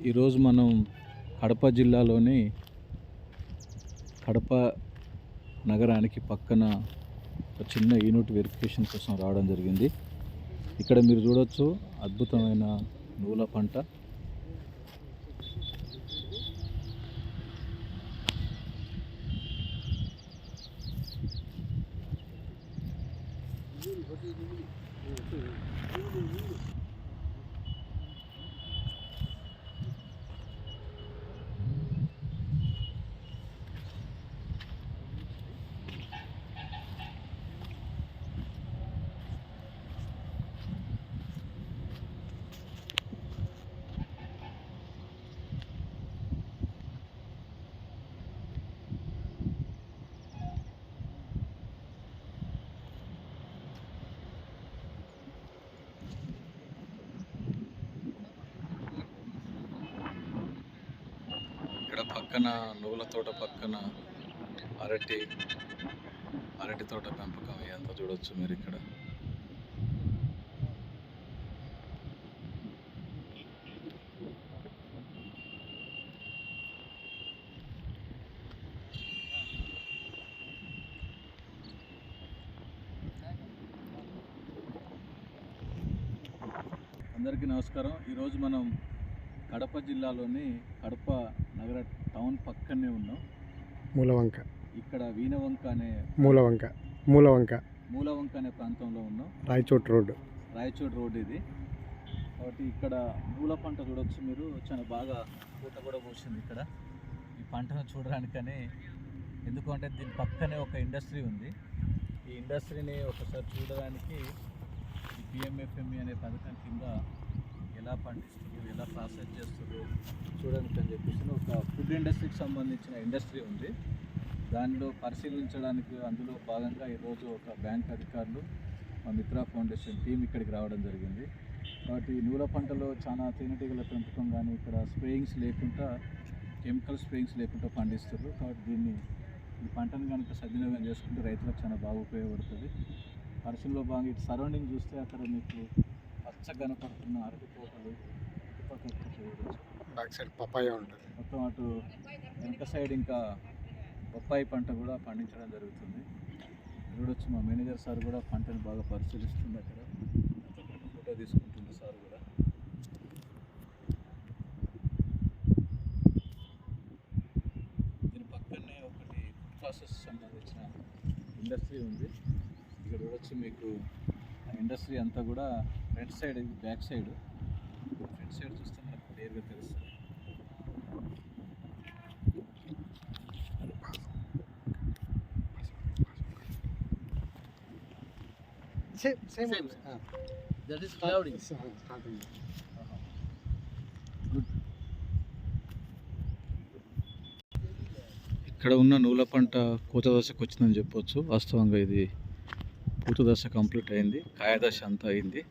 ఈరోజు మనం కడప జిల్లాలోని కడప నగరానికి పక్కన ఒక చిన్న యూనిట్ వెరిఫికేషన్ కోసం రావడం జరిగింది. ఇక్కడ మీరు చూడొచ్చు అద్భుతమైన నువ్వుల పంట. ఇక్కడ పక్కన నువ్వుల తోట పక్కన అరటి తోట పెంపకం ఇదంతా చూడొచ్చు మీరు ఇక్కడ. అందరికీ నమస్కారం. ఈరోజు మనం కడప జిల్లాలోని కడప నగర టౌన్ పక్కనే ఉన్నాం. మూలవంక, ఇక్కడ వీణవంక అనే మూలవంక అనే ప్రాంతంలో ఉన్నాం. రాయచోట్ రోడ్ ఇది. కాబట్టి ఇక్కడ పూల పంట చూడొచ్చు మీరు. చాలా బాగా పూత కూడా పూసింది ఇక్కడ. ఈ పంటను చూడడానికని, ఎందుకంటే దీని పక్కనే ఒక ఇండస్ట్రీ ఉంది. ఈ ఇండస్ట్రీని ఒకసారి చూడడానికి ఈ పిఎంఎఫ్ఎంఈ అనే పథకం కింద ఎలా పండిస్తున్నారు, ఎలా ప్రాసెస్ చేస్తున్నారు చూడడానికి అని చెప్పేసి ఒక ఫుడ్ ఇండస్ట్రీకి సంబంధించిన ఇండస్ట్రీ ఉంది. దానిలో పరిశీలించడానికి అందులో భాగంగా ఈరోజు ఒక బ్యాంక్ అధికారులు, మా మిత్ర ఫౌండేషన్ టీం ఇక్కడికి రావడం జరిగింది. కాబట్టి నూల పంటలో చాలా తేనెటీగల పెంపకం కానీ ఇక్కడ స్ప్రేయింగ్స్ లేకుండా, కెమికల్ స్ప్రేయింగ్స్ లేకుండా పండిస్తారు. కాబట్టి ఈ పంటను కనుక సద్వినియోగం చేసుకుంటే రైతులకు చాలా బాగా ఉపయోగపడుతుంది. పరిశీలనలో భాగంగా ఇటు సరౌండింగ్ చూస్తే అక్కడ మీకు పచ్చగా కనపడుతున్న అరటి తోటలు, బ్యాక్ సైడ్ పపాయ ఉంటుంది. మొత్తం అటు వెనక సైడ్ ఇంకా బొప్పాయి పంట కూడా పండించడం జరుగుతుంది. చూడొచ్చు మా మేనేజర్ సార్ కూడా పంటను బాగా పరిశీలిస్తుంది. అక్కడ ఫోటో తీసుకుంటుంది సార్ కూడా. దీని పక్కనే ఒకటి ఫుడ్ ప్రాసెస్ సంబంధించిన ఇండస్ట్రీ ఉంది. ఇక్కడ చూడొచ్చు మీకు ఆ ఇండస్ట్రీ అంతా కూడా ఫ్రంట్ సైడ్, బ్యాక్ సైడ్ చూస్తే మనకు క్లియర్గా తెలుస్తుంది. That is cloudy. ఇక్కడ ఉన్న నువ్వుల పంట పూత దశకు వచ్చిందని చెప్పొచ్చు. వాస్తవంగా ఇది పూత దశ కంప్లీట్ అయింది, కాయ దశ అంతా అయింది.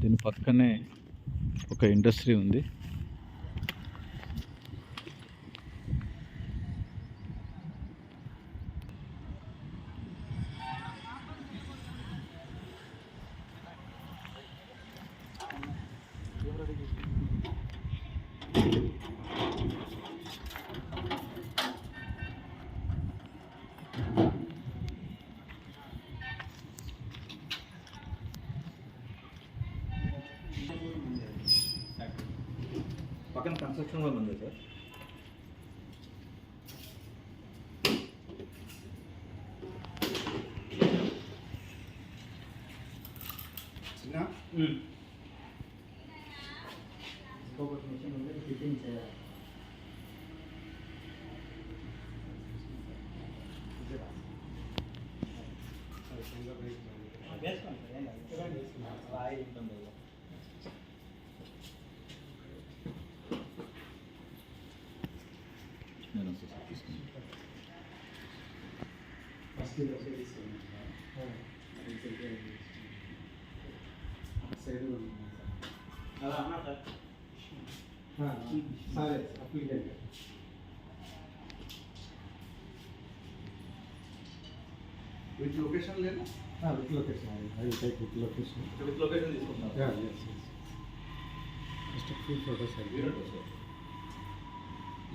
దీని పక్కనే ఒక ఇండస్ట్రీ ఉంది. పక్కన కన్స్ట్రక్షన్ వాళ్ళు ఉంది సార్. చిన్న ఇంకొకటి మిషన్ ఉంది, ఫిట్టింగ్ చేయాలి. సరే అప్లికేషన్ విత్ లొకేషన్ లేదా with location I take with location with location తీసుకుంటారు जस्ट फ्री फोटोस है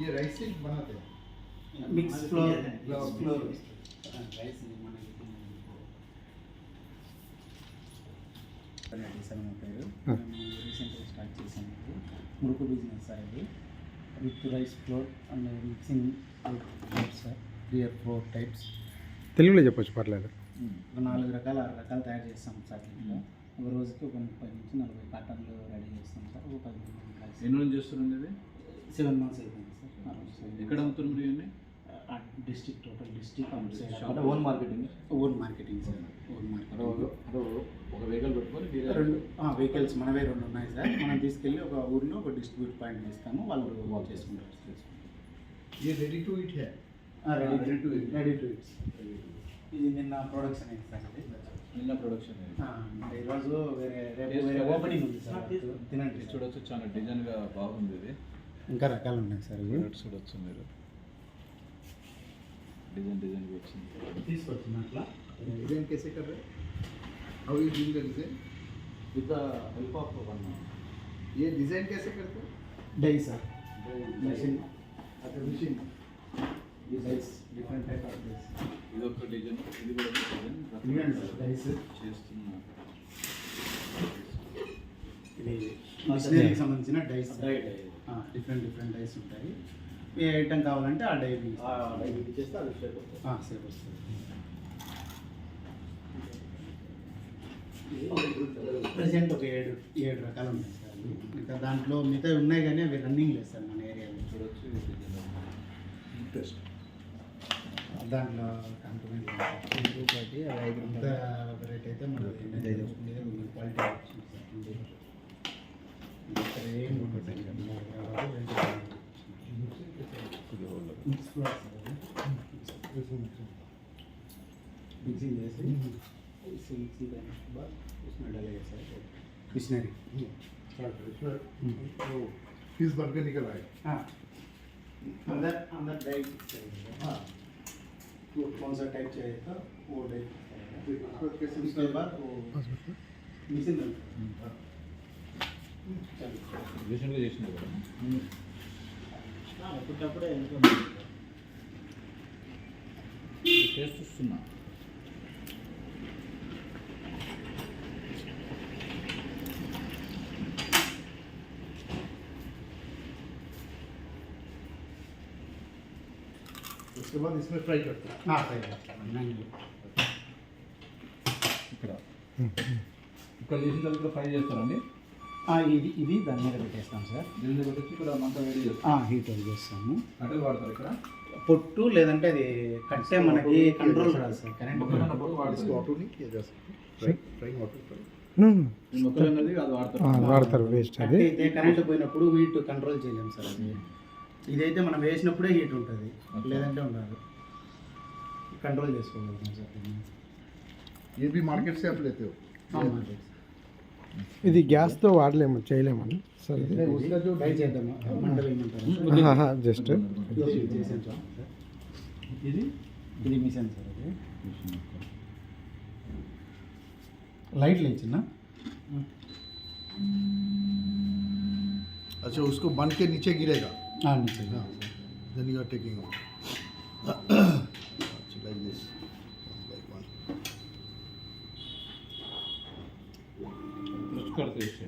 ये राइस से बनाते हैं మిక్స్ ఫ్లోర్ ఫ్లోర్ రైస్ మనకి సార్ మా పేరు రీసెంట్గా స్టార్ట్ చేసాము మురుకు బిజినెస్ సార్ ఇది with rice flour and mixing sir 3 or 4 types తెలుగులో చెప్పొచ్చు పర్లేదు ఒక 4 రకాల 6 రకాలు తయారు చేస్తాం సార్ ఇంట్లో ఒక రోజుకి ఒక 30 నుంచి 40 కాటన్లు రెడీ చేస్తాం సార్ ఒక 10 మంది ఎన్ని రోజులు చేస్తున్నారు ఇది 7 months అయిపోయింది సార్ ఎక్కడ అమ్ముతున్నారు మీరు ఇవన్నీ డిస్ట్రిక్ట్ టోటల్ డిస్ట్రిక్ట్ అంటే own marketing own marketing sir own marketing ఒక వెహికల్ పెట్టుకొని మీరే రెండు వెహికల్స్ మనవే 2 ఉన్నాయి సార్ మనం తీసుకెళ్ళి ఒక ఊరిలో ఒక డిస్ట్రిబ్యూట్ పాయింట్ ఇస్తాము వాళ్ళు వాక్ చేసుకుంటారు ये रेडी टू ईट है రెడీ టు ఇట్ ఇది నిన్న ప్రొడక్షన్ అయింది సార్ ఇది నిన్న ప్రొడక్షన్ అంటే ఈరోజు రేపు వేరే ఓపెనింగ్ ఉంది సార్ తినండి చూడొచ్చు చాలా డిజైన్గా బాగుంది ఇది ఇంకా రకాలు ఉన్నాయి సార్ ఇవి చూడొచ్చు మీరు డిజైన్గా వచ్చింది తీసుకొచ్చిన అట్లా डिजाइन कैसे कर रहे हैं how you doing the design with the help of one ये डिजाइन कैसे करते हैं డై సార్ మెషిన్ अच्छा मशीन ఈ dies different type of dies ఇది ఒక డిజైన్ ఇది కూడా ఒక ఇవ్వండి డిజైన్ సార్ డైస్ చేస్తున్నా ఇది మిషనరీకి సంబంధించిన డైస్ డిఫరెంట్ డైస్ ఉంటాయి ఏ ఐటమ్ కావాలంటే ఆ డై చేస్తే అది సేఫ్ వస్తుంది ప్రజెంట్ ఒక 7 రకాలు ఉన్నాయి సార్ ఇంకా దాంట్లో మిగతా ఉన్నాయి కానీ అవి రన్నింగ్ లేదు సార్ మన ఏరియాలో చూడొచ్చు ఇంట్రెస్ట్ దాంట్లో కాంప్రమైజ్ అంత రేట్ అయితే మనకి క్వాలిటీ ఇక్కడ ఏం मिक्सिंग जैसे इसे मिक्सी करने के बाद उसमें डालेगा सर मिशनरी इसमें पीस बन के निकल आए हाँ अंदर डाइट चाहिए हाँ वो कौन सा टाइप चाहिए था वो डाइट उसके बाद वो मिशन రీసెంట్గా చేసినారు కదా అప్పుడప్పుడే టేస్ట్ చూస్తున్నా उसके बाद इसमें फ्राई करते हैं ఇక్కడ ఇక్కడ చేసిన తర్వాత ఫ్రై చేస్తారండి ఇది ఇది దాని మీద పెట్టేస్తాం సార్ దీని మీద వచ్చి ఇక్కడ మంట వేడి చేస్తాం హీట్ అది చేస్తాము కట్టెలు వాడతారు ఇక్కడ పొట్టు లేదంటే అది కట్టే మనకి కంట్రోల్ రాదు సార్ కరెంట్ మొక్కజొన్న పొట్టు इसको వాడతారు ऑटो नहीं किया जा सकता फ्राई फ्राई ऑटो फ्राई ఈ మొక్కజొన్నది అది వాడతారు వాడతారు వేస్ట్ అది కట్టే అయితే కరెంట్ పోయినప్పుడు హీట్ కంట్రోల్ చేయలేము సార్ అది ఇదైతే మనం వేసినప్పుడే హీట్ ఉంటుంది లేదంటే ఉండదు కంట్రోల్ చేసుకోగలుగుతాం సార్ దీన్ని. ये भी मार्केट से आप लेते हो అవునండి. ఇది గ్యాస్తో వాడలేము చేయలేమని సార్ ఇది उसका जो ట్రై చేద్దామా మంట వేయమంటారా జస్ట్ ఇది చేసాను సార్ ఇది ఇది మిషన్ సార్ అది లైట్ లేచినా अच्छा उसको बन के नीचे गिरेगा नीचे then you are taking out like this like one करते इससे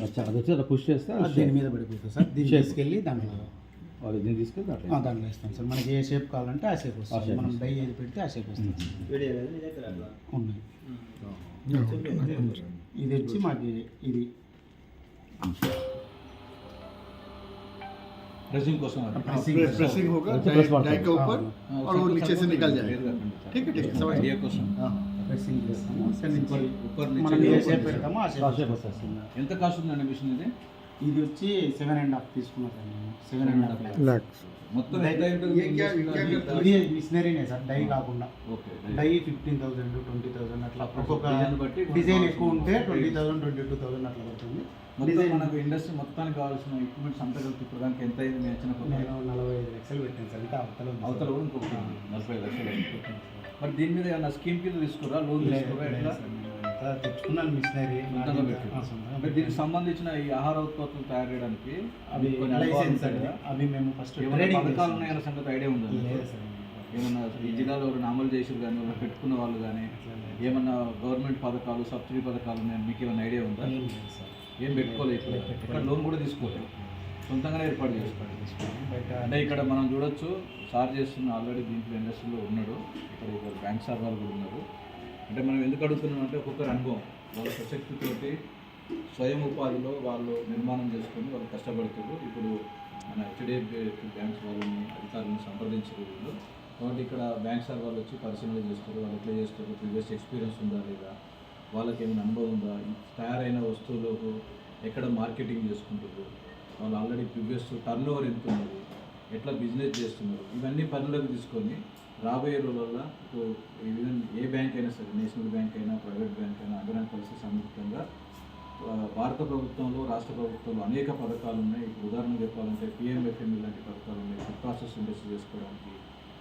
अच्छा అది వచ్చి అలా పుష్ చేస్తే దీని మీద పడిపోతుంది సార్ దీన్ని తీసుకెళ్ళి దాంట్లో అది దీన్ని తీసుకెళ్ళి దాంట్లో దాంట్లో వేస్తాం సార్ మనకి ఏ షేప్ కావాలంటే ఆ షేప్ వస్తుంది మనం డై ఏది పెడితే ఆ షేప్ వస్తుంది ఉన్నాయి ఇది వచ్చి మాకు ఇది ड्रेसिंग కోసం అది प्रेसिंग होगा डाई के ऊपर और वो नीचे से निकल जाएगा ठीक है समझ ఐడియా కోసం ప్రెస్సింగ్ చేస్తాము అక్కడి నుంచి ऊपर మనం ఏ नीचे షేప్ పెడతామో ఆ షేప్ షేప్ వస్తుంది ఎంత కాస్ట్ ఉందండి మిషన్ ఇది ఇది వచ్చి 7.5 తీసుకున్నాం సార్ మేము 7.5 లాక్స్ మొత్తం డై- ఎంత ఉంటుంది? ये क्या- क्या करता है? ఇది మిషనరీనే సార్, డై కాకుండా. ఓకే డై 15,000 20,000 అట్లా ఒక్కొక్క డిజైన్ బట్టి డిజైన్ మనకు ఎక్కువ ఉంటే కావాల్సిన 20,000 22,000 అట్లా పడుతుంది. మొత్తం డిజైన్ మనకు ఇండస్ట్రీ మొత్తానికి కావాల్సిన ఎక్విప్మెంట్స్ అంతా కలిపి ఇప్పుడు దానికి ఎంత అయింది మీ అంచనా ప్రకారం? నేను 45 లక్షలు పెట్టాను సార్, ఇంకా అవతల ఉంది అవతల సార్. కూడా ఇంకొక 45 లక్షలు అయింది. మరి దీని మీద ఏమన్నా స్కీమ్ కింద తీసుకురా, లోన్ లేదు, తీసుకురా, లేదు ఎట్లా? సార్, నేను అంతా తెచ్చుకున్నాను మిషనరీ. సొంతంగా పెట్టు. సొంతంగా మరి దీనికి సంబంధించిన ఈ ఆహార ఉత్పత్తులు తయారు చేయడానికి అవి కొన్ని అనుభవాలు లైసెన్స్ ఉంటాయి అండి, కదా? అవి మేము ఫస్ట్ ఏమన్నా ట్రేడింగ్ పథకాలు ఉన్నాయన్న సంగతి ఐడియా ఉందా? లేదు సార్, ఏమన్నా ఈ జిల్లాలో ఎవరైనా అమలు చేసారు కానీ ఎవరైనా పెట్టుకున్న వాళ్ళు కానీ అట్లా లేదు. ఏమన్నా గవర్నమెంట్ పథకాలు సబ్సిడీ పథకాలు ఉన్నాయని మీకు ఏమైనా ఐడియా ఉందా? ఏం లేదు సార్. ఏం పెట్టుకోలేదు ఇప్పుడు, ఇక్కడ లోన్ కూడా తీసుకోలేదు, సొంతంగానే ఏర్పాటు చేసుకోవాలి. బయట అంటే ఇక్కడ మనం చూడొచ్చు, సార్ చేస్తున్న ఆల్రెడీ దీంట్లో ఇండస్ట్రీలో ఉన్నాడు, ఇక్కడ ఇద్దరు బ్యాంక్ సార్ వాళ్ళు కూడా ఉన్నారు. అంటే మనం ఎందుకు అడుగుతున్నాం అంటే ఒక్కొక్కరు అనుభవం, వాళ్ళ ప్రసక్తితోటి స్వయం ఉపాధిలో వాళ్ళు నిర్మాణం చేసుకొని వాళ్ళు కష్టపడుతారు. ఇప్పుడు మన హెచ్డిఎఫ్సి బ్యాంక్స్ వాళ్ళని అధికారులను సంప్రదించారు వీళ్ళు. కాబట్టి ఇక్కడ బ్యాంక్ సార్ వాళ్ళు వచ్చి పరిశీలన చేస్తారు, వాళ్ళు ఎట్లా చేస్తారు, ప్రీవియస్ ఎక్స్పీరియన్స్ ఉందా లేదా, వాళ్ళకి ఏమైనా అనుభవం ఉందా, తయారైన వస్తువులకు ఎక్కడ మార్కెటింగ్ చేసుకుంటారు, వాళ్ళు ఆల్రెడీ ప్రీవియస్ టర్న్ ఓవర్ ఎంత ఉన్నది, ఎట్లా బిజినెస్ చేస్తున్నారు, ఇవన్నీ పనులకు తీసుకొని రాబోయే రోజుల్లో ఇప్పుడు ఈవెన్ ఏ బ్యాంక్ అయినా సరే, నేషనల్ బ్యాంక్ అయినా ప్రైవేట్ బ్యాంక్ అయినా అందరం కలిసి సంయుక్తంగా భారత ప్రభుత్వంలో రాష్ట్ర ప్రభుత్వంలో అనేక పథకాలు ఉన్నాయి. ఇప్పుడు ఉదాహరణ చెప్పాలంటే పిఎంఎఫ్ఎంఈ లాంటి పథకాలు ఉన్నాయి, ఫుడ్ ప్రాసెస్ ఇండస్ట్రీ చేసుకోవడానికి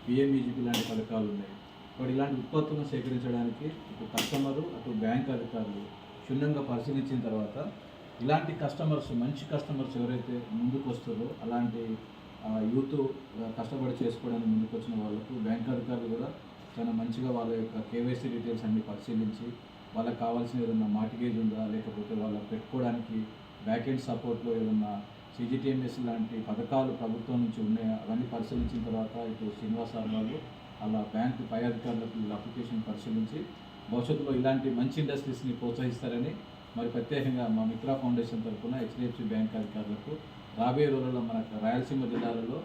పిఎంఈజీపీ లాంటి పథకాలు ఉన్నాయి. కాబట్టి ఇలాంటి ఉత్పత్తులను సేకరించడానికి ఇటు కస్టమరు అటు బ్యాంక్ అధికారులు క్షుణ్ణంగా పరిశీలించిన తర్వాత ఇలాంటి కస్టమర్స్, మంచి కస్టమర్స్ ఎవరైతే ముందుకు వస్తారో అలాంటి యూత్ కష్టపడి చేసుకోవడానికి ముందుకు వచ్చిన వాళ్ళకు బ్యాంక్ అధికారులు కూడా చాలా మంచిగా వాళ్ళ యొక్క కేవైసీ డీటెయిల్స్ అన్ని పరిశీలించి వాళ్ళకి కావాల్సిన ఏదైనా మార్టిగేజ్ ఉందా, లేకపోతే వాళ్ళకి పెట్టుకోవడానికి బ్యాక్ ఎండ్ సపోర్ట్లో ఏదన్నా సిజిటిఎంఎస్ లాంటి పథకాలు ప్రభుత్వం నుంచి ఉన్నాయా అవన్నీ పరిశీలించిన తర్వాత ఇటు శ్రీనివాస్ సార్ వాళ్ళు అలా బ్యాంకు పై అధికారులకు వీళ్ళ అప్లికేషన్ పరిశీలించి భవిష్యత్తులో ఇలాంటి మంచి ఇండస్ట్రీస్ని ప్రోత్సహిస్తారని మరి ప్రత్యేకంగా మా మిత్రా ఫౌండేషన్ తరఫున హెచ్డిఎఫ్సి బ్యాంక్ అధికారులకు రాబోయే రోజుల్లో మన రాయలసీమ జిల్లాలలో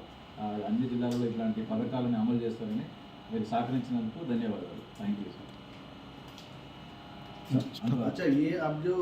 అన్ని జిల్లాలలో ఇలాంటి పథకాలను అమలు చేస్తారని మీరు సహకరించినందుకు ధన్యవాదాలు. Thank you sir. अच्छा, ये अब जो